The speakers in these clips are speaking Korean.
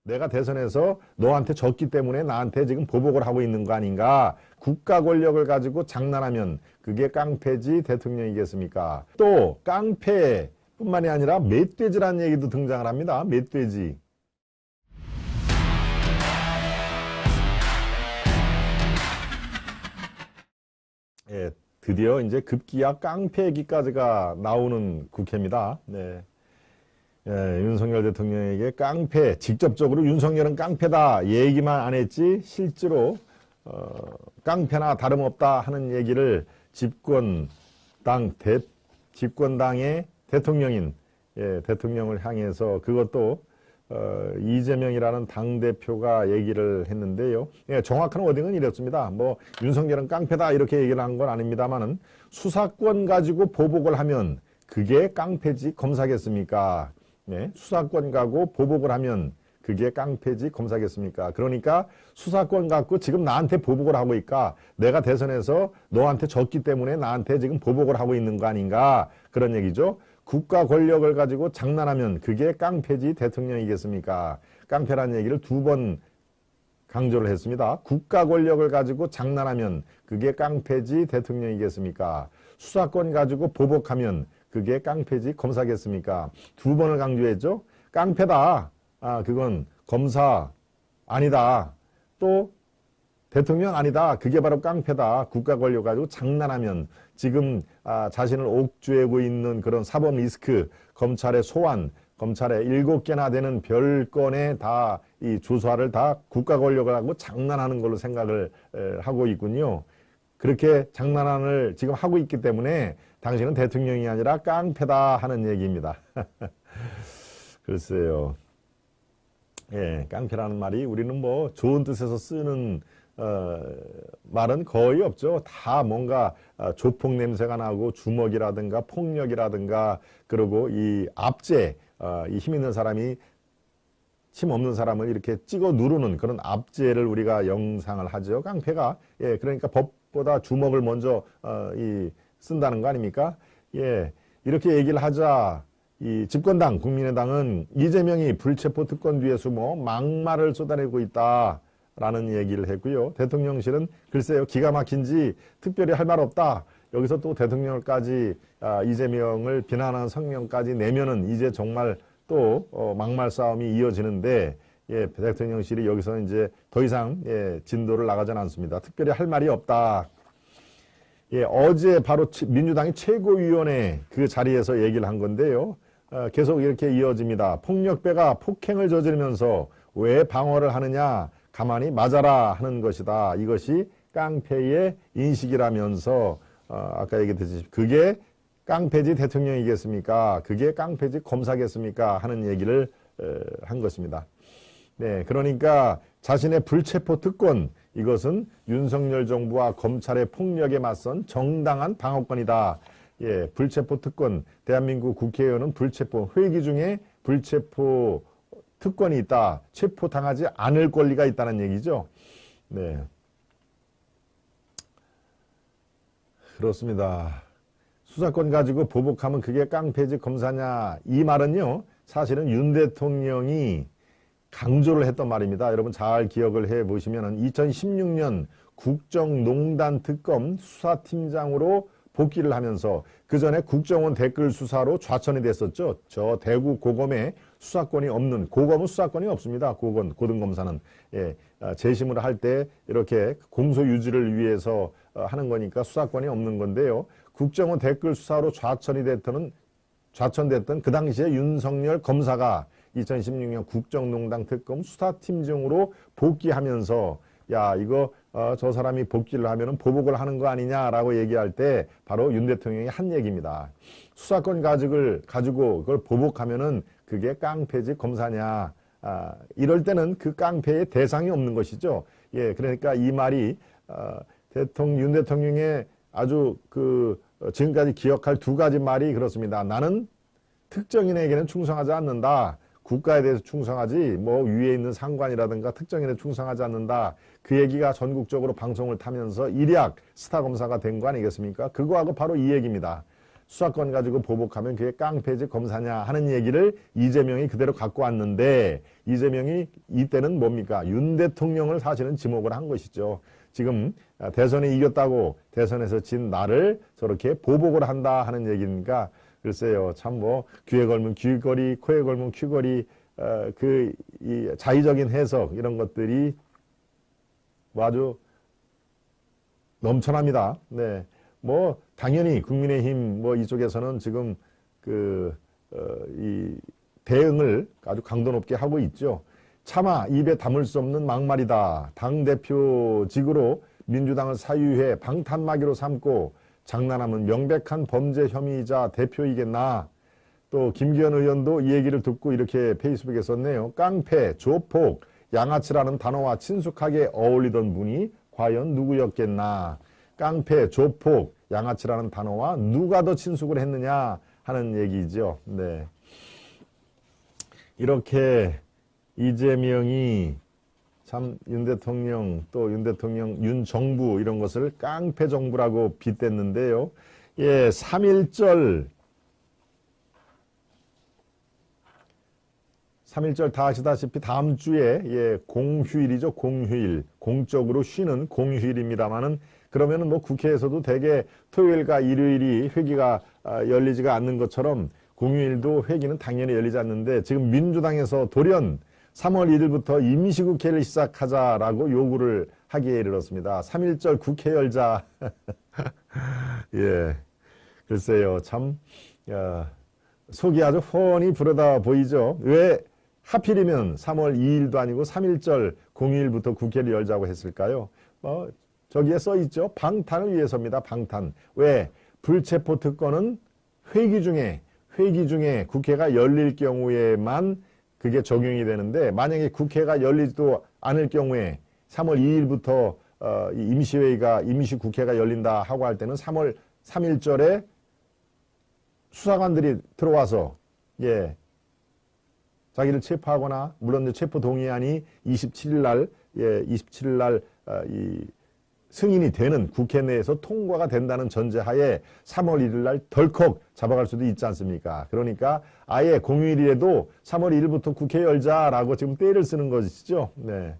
내가 대선에서 너한테 졌기 때문에 나한테 지금 보복을 하고 있는 거 아닌가? 국가 권력을 가지고 장난하면 그게 깡패지 대통령이겠습니까? 또 깡패뿐만이 아니라 멧돼지라는 얘기도 등장을 합니다. 멧돼지. 예, 드디어 이제 급기야 깡패 얘기까지가 나오는 국회입니다. 네. 예, 윤석열 대통령에게 깡패, 직접적으로 윤석열은 깡패다 얘기만 안 했지 실제로 깡패나 다름없다 하는 얘기를 집권당의 대통령인 대통령을 향해서 그것도 이재명이라는 당대표가 얘기를 했는데요. 예, 정확한 워딩은 이랬습니다. 뭐 윤석열은 깡패다 이렇게 얘기를 한 건 아닙니다만은 수사권 가지고 보복을 하면 그게 깡패지 검사겠습니까? 네, 수사권 가고 보복을 하면 그게 깡패지 검사겠습니까? 그러니까 수사권 갖고 지금 나한테 보복을 하고 있까? 내가 대선에서 너한테 졌기 때문에 나한테 지금 보복을 하고 있는 거 아닌가? 그런 얘기죠. 국가 권력을 가지고 장난하면 그게 깡패지 대통령이겠습니까? 깡패라는 얘기를 2번 강조를 했습니다. 국가 권력을 가지고 장난하면 그게 깡패지 대통령이겠습니까? 수사권 가지고 보복하면 그게 깡패지 검사겠습니까? 2번을 강조했죠. 깡패다. 그건 검사 아니다. 또 대통령 아니다. 그게 바로 깡패다. 국가 권력 가지고 장난하면 지금 자신을 옥죄고 있는 그런 사법 리스크, 검찰의 소환, 검찰의 7개나 되는 별건에 다 이 조사를 다 국가 권력을 하고 장난하는 걸로 생각을 하고 있군요. 그렇게 장난을 지금 하고 있기 때문에 당신은 대통령이 아니라 깡패다 하는 얘기입니다. 글쎄요. 예, 깡패라는 말이 우리는 뭐 좋은 뜻에서 쓰는 말은 거의 없죠. 다 뭔가 조폭 냄새가 나고 주먹이라든가 폭력이라든가 그리고 이 압제, 이 힘 있는 사람이 힘 없는 사람을 이렇게 찍어 누르는 그런 압제를 우리가 영상을 하죠. 깡패가. 예, 그러니까 법보다 주먹을 먼저 쓴다는 거 아닙니까? 예, 이렇게 얘기를 하자. 이 집권당 국민의당은 이재명이 불체포 특권 뒤에 숨어 막말을 쏟아내고 있다라는 얘기를 했고요. 대통령실은 글쎄요, 기가 막힌지 특별히 할 말 없다. 여기서 또 대통령까지 이재명을 비난하는 성명까지 내면은 이제 정말 또 막말 싸움이 이어지는데, 예, 대통령실이 여기서 이제 더 이상 진도를 나가지는 않습니다. 특별히 할 말이 없다. 예, 어제 바로 민주당의 최고위원회 그 자리에서 얘기를 한 건데요. 계속 이렇게 이어집니다. 폭력배가 폭행을 저지르면서 왜 방어를 하느냐? 가만히 맞아라 하는 것이다. 이것이 깡패의 인식이라면서 아까 얘기했듯이 그게 깡패지 대통령이겠습니까? 그게 깡패지 검사겠습니까? 하는 얘기를 한 것입니다. 네, 그러니까 자신의 불체포 특권, 이것은 윤석열 정부와 검찰의 폭력에 맞선 정당한 방어권이다. 예, 불체포 특권, 대한민국 국회의원은 불체포, 회기 중에 불체포 특권이 있다. 체포당하지 않을 권리가 있다는 얘기죠. 네. 그렇습니다. 수사권 가지고 보복하면 그게 깡패지 검사냐. 이 말은요, 사실은 윤 대통령이 강조를 했던 말입니다. 여러분 잘 기억을 해 보시면은 2016년 국정농단 특검 수사팀장으로 복귀를 하면서 그 전에 국정원 댓글 수사로 좌천이 됐었죠. 저 대구 고검에 수사권이 없는, 고검은 수사권이 없습니다. 고등검사는. 예, 재심을 할 때 이렇게 공소 유지를 위해서 하는 거니까 수사권이 없는 건데요. 국정원 댓글 수사로 좌천됐던 그 당시에 윤석열 검사가 2016년 국정농단 특검 수사팀장으로 복귀하면서 야, 이거 저 사람이 복귀를 하면은 보복을 하는 거 아니냐라고 얘기할 때 바로 윤 대통령이 한 얘기입니다. 수사권 가지고 그걸 보복하면은 그게 깡패지 검사냐. 이럴 때는 그 깡패의 대상이 없는 것이죠. 예, 그러니까 이 말이 윤 대통령의 아주 지금까지 기억할 2가지 말이 그렇습니다. 나는 특정인에게는 충성하지 않는다. 국가에 대해서 충성하지 뭐 위에 있는 상관이라든가 특정인에 충성하지 않는다. 그 얘기가 전국적으로 방송을 타면서 일약 스타 검사가 된 거 아니겠습니까? 그거하고 바로 이 얘기입니다. 수사권 가지고 보복하면 그게 깡패지 검사냐 하는 얘기를 이재명이 그대로 갖고 왔는데 이재명이 이때는 뭡니까? 윤 대통령을 사실은 지목을 한 것이죠. 지금 대선에 이겼다고 대선에서 진 나를 저렇게 보복을 한다 하는 얘기니까 글쎄요. 참 뭐 귀에 걸면 귀걸이, 코에 걸면 퀴걸이 이 자의적인 해석 이런 것들이 뭐 아주 넘쳐납니다. 네. 뭐 당연히 국민의힘 뭐 이쪽에서는 지금 이 대응을 아주 강도 높게 하고 있죠. 차마 입에 담을 수 없는 막말이다. 당대표직으로 민주당을 사유해 방탄마귀로 삼고 장난하면 명백한 범죄 혐의자 대표이겠나. 또 김기현 의원도 이 얘기를 듣고 이렇게 페이스북에 썼네요. 깡패, 조폭, 양아치라는 단어와 친숙하게 어울리던 분이 과연 누구였겠나. 깡패, 조폭, 양아치라는 단어와 누가 더 친숙을 했느냐 하는 얘기죠. 네. 이렇게 이재명이 참 윤 대통령 또 윤 대통령 윤 정부 이런 것을 깡패 정부라고 빗댔는데요. 예, 3.1절 다 아시다시피 다음 주에 예, 공휴일이죠. 공휴일. 공적으로 쉬는 공휴일입니다만은 그러면은 뭐 국회에서도 대개 토요일과 일요일이 회기가 열리지가 않는 것처럼 공휴일도 회기는 당연히 열리지 않는데 지금 민주당에서 돌연 3월 1일부터 임시국회를 시작하자라고 요구를 하기에 이르렀습니다. 3.1절 국회 열자. 예. 글쎄요. 참 속이 아주 훤히 부러다 보이죠. 왜 하필이면 3월 2일도 아니고 3.1절 공휴일부터 국회를 열자고 했을까요? 저기에 써 있죠. 방탄을 위해서입니다. 방탄. 왜? 불체포 특권은 회기 중에 국회가 열릴 경우에만 그게 적용이 되는데 만약에 국회가 열리지도 않을 경우에 3월 2일부터 임시국회가 열린다 하고 할 때는 3월 3.1절에 수사관들이 들어와서 예. 자기를 체포하거나 물론 체포 동의안이 27일 날 이 승인이 되는 국회 내에서 통과가 된다는 전제하에 3월 1일 날 덜컥 잡아갈 수도 있지 않습니까? 그러니까 아예 공휴일이라도 3월 1일부터 국회 열자라고 지금 때를 쓰는 것이죠. 네.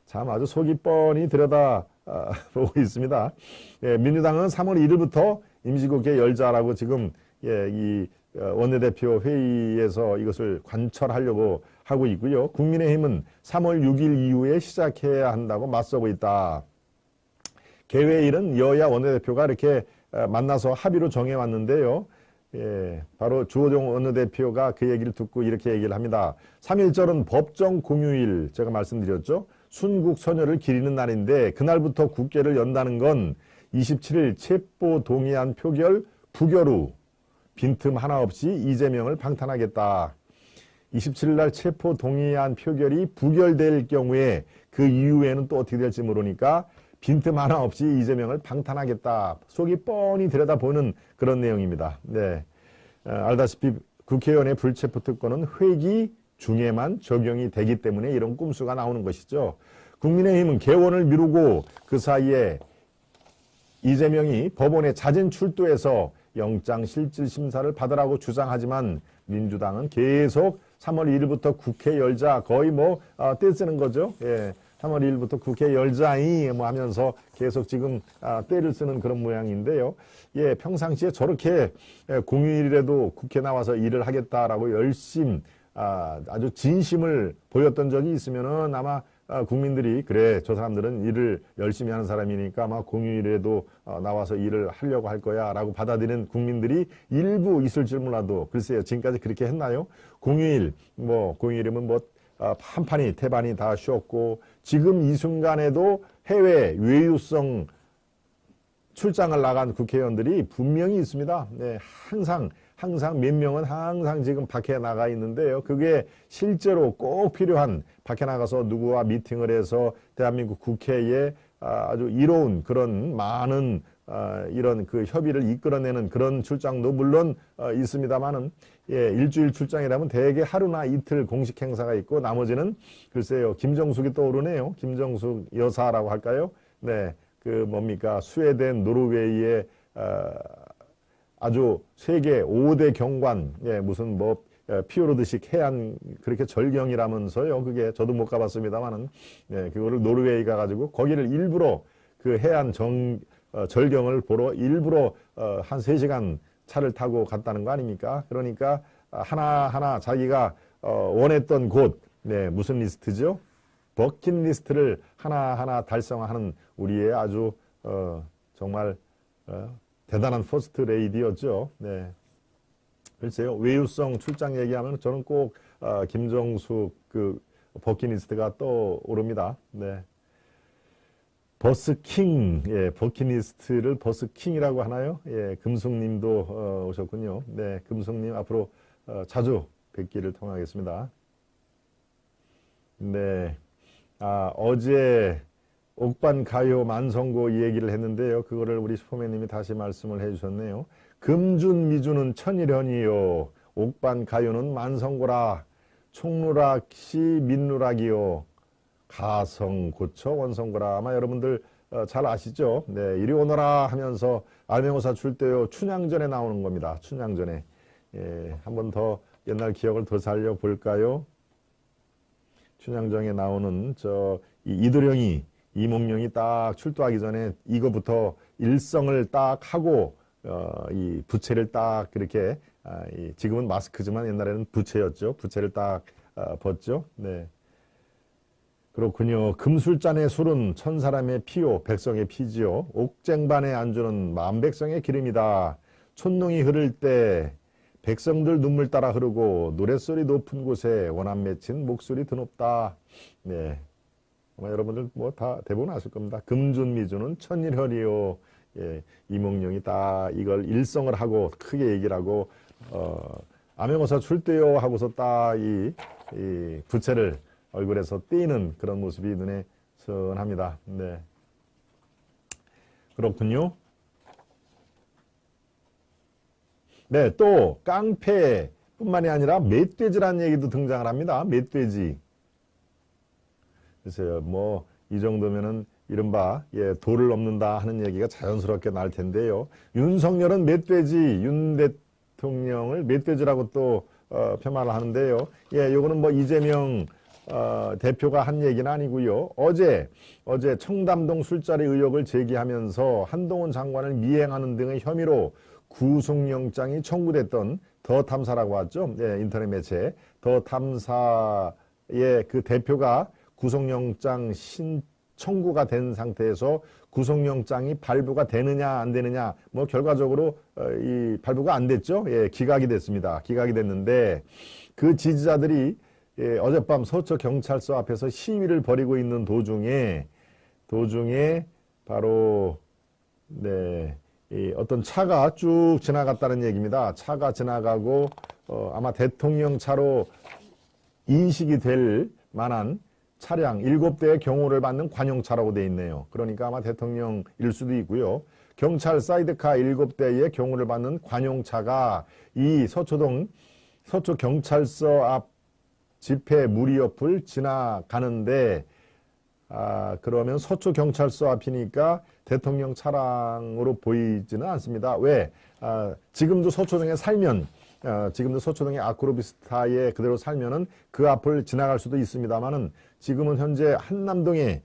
참 아주 속이 뻔히 들여다 보고 있습니다. 예, 민주당은 3월 1일부터 임시국회 열자라고 지금 이 원내대표 회의에서 이것을 관철하려고 하고 있고요. 국민의힘은 3월 6일 이후에 시작해야 한다고 맞서고 있다. 개회일은 여야 원내대표가 이렇게 만나서 합의로 정해왔는데요. 예, 바로 주호정 원내대표가 그 얘기를 듣고 이렇게 얘기를 합니다. 3.1절은 법정 공휴일, 제가 말씀드렸죠. 순국 선열을 기리는 날인데 그날부터 국회를 연다는 건 27일 체포 동의안 표결 부결 후 빈틈 하나 없이 이재명을 방탄하겠다. 27일 날 체포 동의안 표결이 부결될 경우에 그 이후에는 또 어떻게 될지 모르니까 빈틈 하나 없이 이재명을 방탄하겠다. 속이 뻔히 들여다보는 그런 내용입니다. 네, 알다시피 국회의원의 불체포 특권은 회기 중에만 적용이 되기 때문에 이런 꼼수가 나오는 것이죠. 국민의힘은 개원을 미루고 그 사이에 이재명이 법원에 잦은 출두해서 영장실질심사를 받으라고 주장하지만 민주당은 계속 3월 1일부터 국회 열자 거의 떼쓰는 거죠. 예. 3월 1일부터 국회 열자이 하면서 계속 지금 때를 쓰는 그런 모양인데요. 예, 평상시에 저렇게 공휴일이라도 국회 나와서 일을 하겠다라고 아주 진심을 보였던 적이 있으면은 아마 국민들이 그래 저 사람들은 일을 열심히 하는 사람이니까 아마 공휴일에도 나와서 일을 하려고 할 거야 라고 받아들이는 국민들이 일부 있을 줄 몰라도 글쎄요 지금까지 그렇게 했나요? 공휴일이면 한판이 태반이 다 쉬었고 지금 이 순간에도 해외 외유성 출장을 나간 국회의원들이 분명히 있습니다. 네, 항상 몇 명은 항상 지금 밖에 나가 있는데요. 그게 실제로 꼭 필요한 밖에 나가서 누구와 미팅을 해서 대한민국 국회에 아주 이로운 그런 많은 이런 그 협의를 이끌어내는 그런 출장도 물론 있습니다만은 예, 일주일 출장이라면 대개 하루나 이틀 공식 행사가 있고 나머지는 글쎄요 김정숙이 떠오르네요. 김정숙 여사라고 할까요? 네, 스웨덴, 노르웨이의 아주 세계 5대 경관, 무슨 뭐 피오르드식 해안 그렇게 절경이라면서요. 그게 저도 못 가봤습니다만은 그거를 노르웨이 가가지고 거기를 일부러 그 해안 절경을 보러 일부러 한 3시간 차를 타고 갔다는 거 아닙니까? 그러니까 하나하나 자기가 원했던 곳, 무슨 리스트죠? 버킷리스트를 하나하나 달성하는 우리의 아주 정말 대단한 퍼스트 레이디였죠. 네. 글쎄요, 외유성 출장 얘기하면 저는 꼭 김정숙 그 버킷리스트가 떠오릅니다. 네. 버스킹, 버킷리스트를 버스킹이라고 하나요? 금숙님도 오셨군요. 네, 금숙님 앞으로 자주 뵙기를 통하겠습니다. 네, 어제 옥반 가요 만성고 이 얘기를 했는데요. 그거를 우리 슈퍼맨님이 다시 말씀을 해주셨네요. 금준 미주는 천일현이요. 옥반 가요는 만성고라. 총누락시 민누락이요. 가성 고쳐 원성고라. 아마 여러분들 잘 아시죠? 네, 이리 오너라 하면서 암행어사 줄 때요. 춘향전에 나오는 겁니다. 춘향전에. 한 번 더 옛날 기억을 더 살려볼까요? 춘향전에 나오는 이도령이 이몽룡이 딱 출두하기 전에 이거부터 일성을 딱 하고 이 부채를 딱 그렇게 지금은 마스크지만 옛날에는 부채였죠. 부채를 딱 벗죠. 네. 그렇군요. 금술잔의 술은 천사람의 피요 백성의 피지요. 옥쟁반의 안주는 만백성의 기름이다. 촌농이 흐를 때 백성들 눈물 따라 흐르고 노랫소리 높은 곳에 원한 맺힌 목소리 드높다. 네. 아마 여러분들 뭐 다 대부분 아실 겁니다. 금준미주는 천일혈이요. 이몽룡이 딱 이걸 일성을 하고 크게 얘기를 하고 암행어사 출대요 하고서 딱 이 부채를 얼굴에서 띄는 그런 모습이 눈에 선합니다. 네. 그렇군요. 네, 또 깡패뿐만이 아니라 멧돼지라는 얘기도 등장을 합니다. 멧돼지. 글쎄요, 뭐 이 정도면은 이른바 도를 넘는다 하는 얘기가 자연스럽게 날 텐데요. 윤석열은 멧돼지, 윤 대통령을 멧돼지라고 또 폄하를 하는데요. 요거는 뭐 이재명 대표가 한 얘기는 아니고요. 어제 청담동 술자리 의혹을 제기하면서 한동훈 장관을 미행하는 등의 혐의로 구속영장이 청구됐던 더 탐사라고 하죠. 인터넷 매체 더 탐사의 그 대표가 구속영장 청구가 된 상태에서 구속영장이 발부가 되느냐 안 되느냐 뭐 결과적으로 이 발부가 안 됐죠. 기각이 됐습니다. 기각이 됐는데 그 지지자들이 어젯밤 서초경찰서 앞에서 시위를 벌이고 있는 도중에 바로 어떤 차가 쭉 지나갔다는 얘기입니다. 차가 지나가고 아마 대통령 차로 인식이 될 만한 차량 7대의 경호를 받는 관용차라고 돼 있네요. 그러니까 아마 대통령일 수도 있고요. 경찰 사이드카 7대의 경호를 받는 관용차가 이 서초경찰서 앞 집회 무리 옆을 지나가는데 그러면 서초경찰서 앞이니까 대통령 차량으로 보이지는 않습니다. 왜? 지금도 서초동에 살면 지금도 서초동의 아크로비스타에 그대로 살면은 그 앞을 지나갈 수도 있습니다만은 지금은 현재 한남동에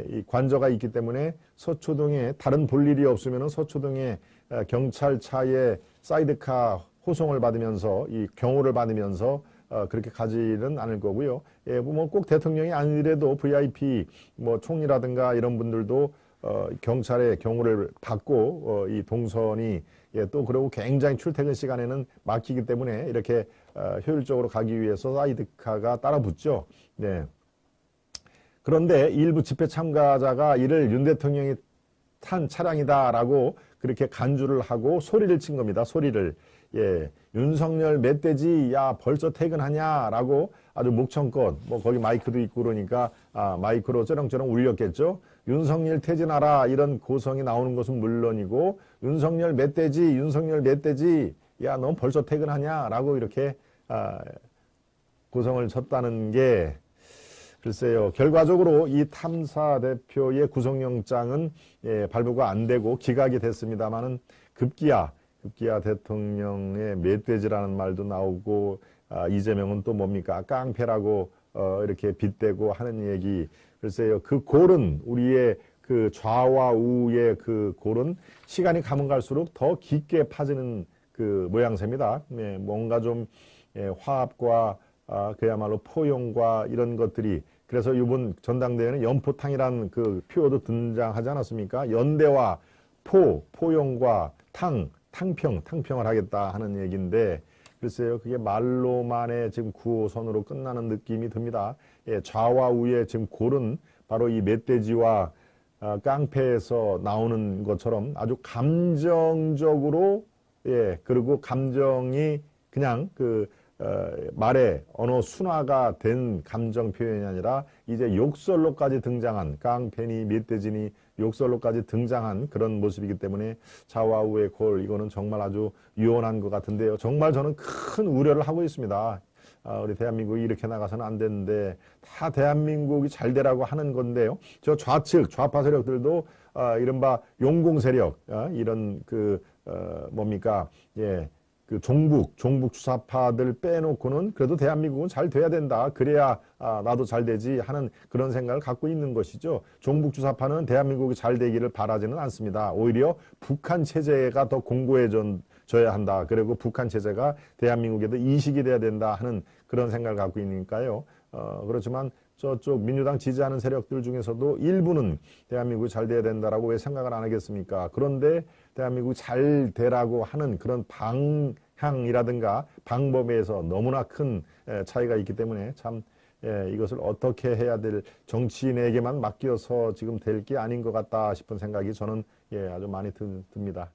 이 관저가 있기 때문에 서초동에 다른 볼 일이 없으면은 서초동에 경찰차의 사이드카 호송을 받으면서 이 경호를 받으면서 그렇게 가지는 않을 거고요. 뭐 꼭 대통령이 아니더라도 VIP 뭐 총리라든가 이런 분들도 경찰의 경호를 받고 이 동선이 또 그리고 굉장히 출퇴근 시간에는 막히기 때문에 이렇게 효율적으로 가기 위해서 사이드카가 따라 붙죠. 네. 그런데 일부 집회 참가자가 이를 윤 대통령이 탄 차량이다라고 그렇게 간주를 하고 소리를 친 겁니다. 소리를. 윤석열 멧돼지 야 벌써 퇴근하냐라고 아주 목청껏 뭐 거기 마이크도 있고 그러니까 마이크로 쩌렁쩌렁 울렸겠죠. 윤석열 퇴진하라 이런 고성이 나오는 것은 물론이고 윤석열 멧돼지 야 넌 벌써 퇴근하냐라고 이렇게 고성을 쳤다는 게 글쎄요. 결과적으로 이 탐사 대표의 구속영장은 발부가 안 되고 기각이 됐습니다만은 급기야 급기야 대통령의 멧돼지라는 말도 나오고 이재명은 또 뭡니까? 깡패라고 이렇게 빗대고 하는 얘기. 글쎄요. 그 골은 우리의 그 좌와 우의 그 골은 시간이 가면 갈수록 더 깊게 파지는 그 모양새입니다. 네, 뭔가 좀 화합과 그야말로 포용과 이런 것들이 그래서 이번 전당대회는 연포탕이라는 그 표어도 등장하지 않았습니까? 연대와 포용과 탕평을 하겠다 하는 얘기인데 글쎄요, 그게 말로만의 지금 구호선으로 끝나는 느낌이 듭니다. 예, 좌와 우의 지금 골은 바로 이 멧돼지와 깡패에서 나오는 것처럼 아주 감정적으로 예, 그리고 감정이 그냥 말의 언어 순화가 된 감정 표현이 아니라 이제 욕설로까지 등장한 깡패니 멧돼지니 욕설로까지 등장한 그런 모습이기 때문에 좌와우의 골 이거는 정말 아주 유언한 것 같은데요. 정말 저는 큰 우려를 하고 있습니다. 우리 대한민국이 이렇게 나가서는 안 되는데 다 대한민국이 잘 되라고 하는 건데요. 저 좌측 좌파 세력들도 이른바 용공 세력 이런 뭡니까 그 종북 주사파들 빼놓고는 그래도 대한민국은 잘 돼야 된다. 그래야 나도 잘 되지 하는 그런 생각을 갖고 있는 것이죠. 종북 주사파는 대한민국이 잘 되기를 바라지는 않습니다. 오히려 북한 체제가 더 공고해져야 한다. 그리고 북한 체제가 대한민국에도 인식이 돼야 된다 하는 그런 생각을 갖고 있으니까요. 그렇지만 저쪽 민주당 지지하는 세력들 중에서도 일부는 대한민국이 잘 돼야 된다라고 왜 생각을 안 하겠습니까? 그런데 대한민국이 잘 되라고 하는 그런 방향이라든가 방법에서 너무나 큰 차이가 있기 때문에 참 이것을 어떻게 해야 될 정치인에게만 맡겨서 지금 될 게 아닌 것 같다 싶은 생각이 저는 아주 많이 듭니다.